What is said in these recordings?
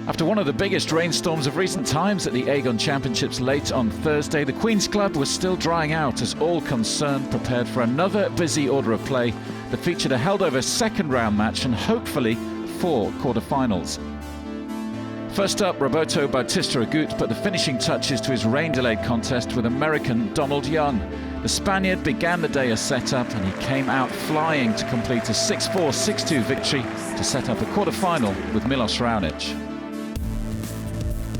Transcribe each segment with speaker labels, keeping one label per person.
Speaker 1: After one of the biggest rainstorms of recent times at the Aegon Championships late on Thursday, the Queen's Club was still drying out as all concerned prepared for another busy order of play that featured a held-over second-round match and hopefully 4 quarter-finals. First up, Roberto Bautista put the finishing touches to his rain-delayed contest with American Donald Young. The Spaniard began the day as set-up and he came out flying to complete a 6-4, 6-2 victory to set up a quarter-final with Milos Raonic.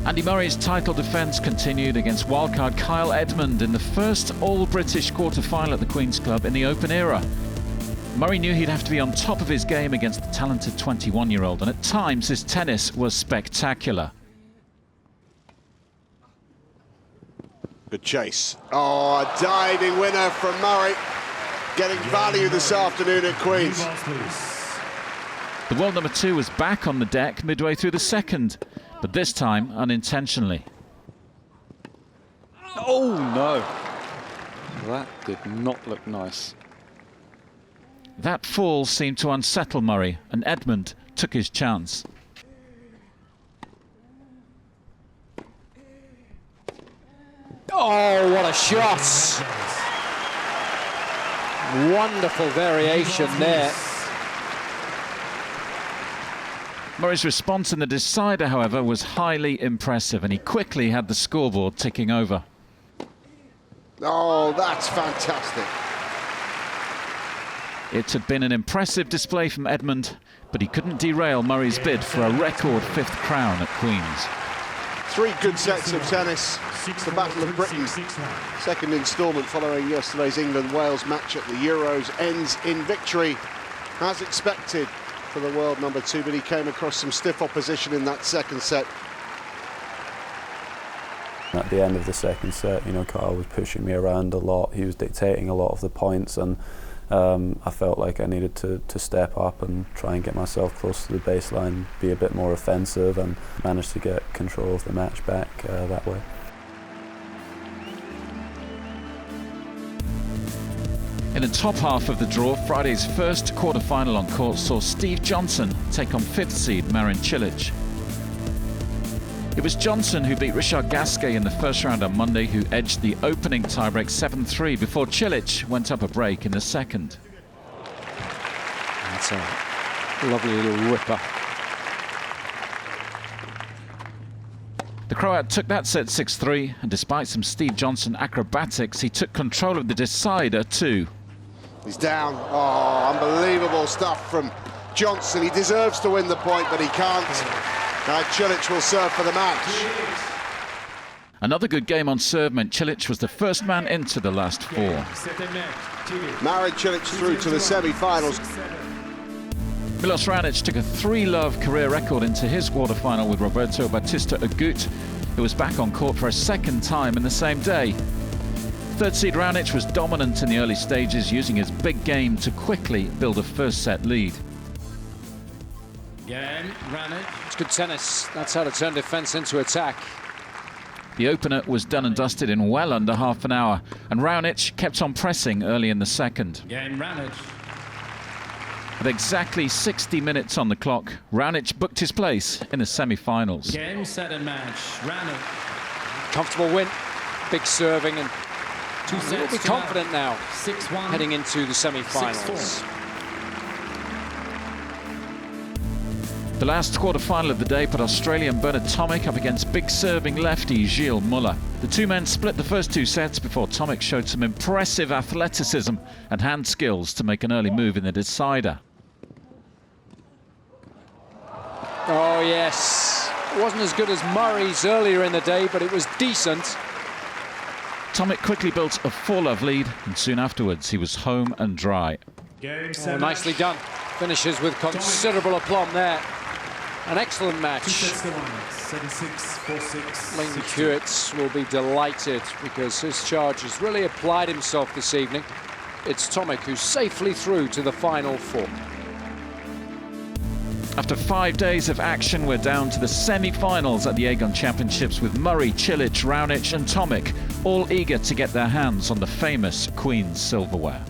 Speaker 1: Andy Murray's title defence continued against wildcard Kyle Edmund in the first all-British quarter-final at the Queen's Club in the Open era. Murray knew he'd have to be on top of his game against the talented 21-year-old, and at times his tennis was spectacular.
Speaker 2: Good chase. Oh, a diving winner from Murray, getting value this afternoon at Queen's.
Speaker 1: The world number 2 was back on the deck midway through the second, but this time unintentionally.
Speaker 3: Oh no, that did not look nice.
Speaker 1: That fall seemed to unsettle Murray, and Edmund took his chance.
Speaker 4: Oh, what a shot! Wonderful variation there.
Speaker 1: Murray's response in the decider, however, was highly impressive, and he quickly had the scoreboard ticking over.
Speaker 2: Oh, that's fantastic.
Speaker 1: It had been an impressive display from Edmund, but he couldn't derail Murray's bid for a record 5th crown at Queen's.
Speaker 2: 3 good sets of tennis. It's the Battle of Britain. Second instalment following yesterday's England-Wales match at the Euros ends in victory, as expected, for the world number 2, but he came across some stiff opposition in that second set.
Speaker 5: At the end of the second set, you know, Kyle was pushing me around a lot. He was dictating a lot of the points, and I felt like I needed to step up and try and get myself close to the baseline, be a bit more offensive, and managed to get control of the match back that way.
Speaker 1: In the top half of the draw, Friday's first quarter-final on court saw Steve Johnson take on 5th seed Marin Cilic. It was Johnson who beat Richard Gasquet in the first round on Monday, who edged the opening tiebreak 7-3 before Cilic went up a break in the second.
Speaker 4: That's a lovely little ripper.
Speaker 1: The Croat took that set 6-3, and despite some Steve Johnson acrobatics, he took control of the decider too.
Speaker 2: He's down. Oh, unbelievable stuff from Johnson. He deserves to win the point, but he can't. Now Cilic will serve for the match.
Speaker 1: Another good game on serve meant Cilic was the first man into the last 4.
Speaker 2: Marin Cilic through to the semi-finals.
Speaker 1: Milos Raonic took a 3-love career record into his quarter-final with Roberto Bautista, who was back on court for a second time in the same day. 3rd seed Raonic was dominant in the early stages, using his big game to quickly build a first-set lead.
Speaker 4: It's good tennis. That's how to turn defence into attack.
Speaker 1: The opener was done and dusted in well under half an hour, and Raonic kept on pressing early in the second. With exactly 60 minutes on the clock, Raonic booked his place in the semi-finals.
Speaker 6: Game, set and match. Raonic.
Speaker 4: Comfortable win, big serving, and
Speaker 6: 2 sets.
Speaker 4: he'll be confident now
Speaker 6: 6-1.
Speaker 4: heading into the semi-finals.
Speaker 1: The last quarter-final of the day put Australian Bernard Tomic up against big serving lefty Gilles Muller. The two men split the first 2 sets before Tomic showed some impressive athleticism and hand skills to make an early move in the decider.
Speaker 4: Oh yes, it wasn't as good as Murray's earlier in the day, but it was decent.
Speaker 1: Tomic quickly built a 4-love lead, and soon afterwards he was home and dry.
Speaker 6: Game,
Speaker 4: Oh, nicely done. Finishes with considerable aplomb there. An excellent match.
Speaker 6: 2 sets to 1. 7-6, 4-6.
Speaker 4: Leighton Hewitt will be delighted because his charge has really applied himself this evening. It's Tomic who's safely through to the final 4.
Speaker 1: After 5 days of action, we're down to the semi-finals at the Aegon Championships with Murray, Cilic, Raonic and Tomic all eager to get their hands on the famous Queen's silverware.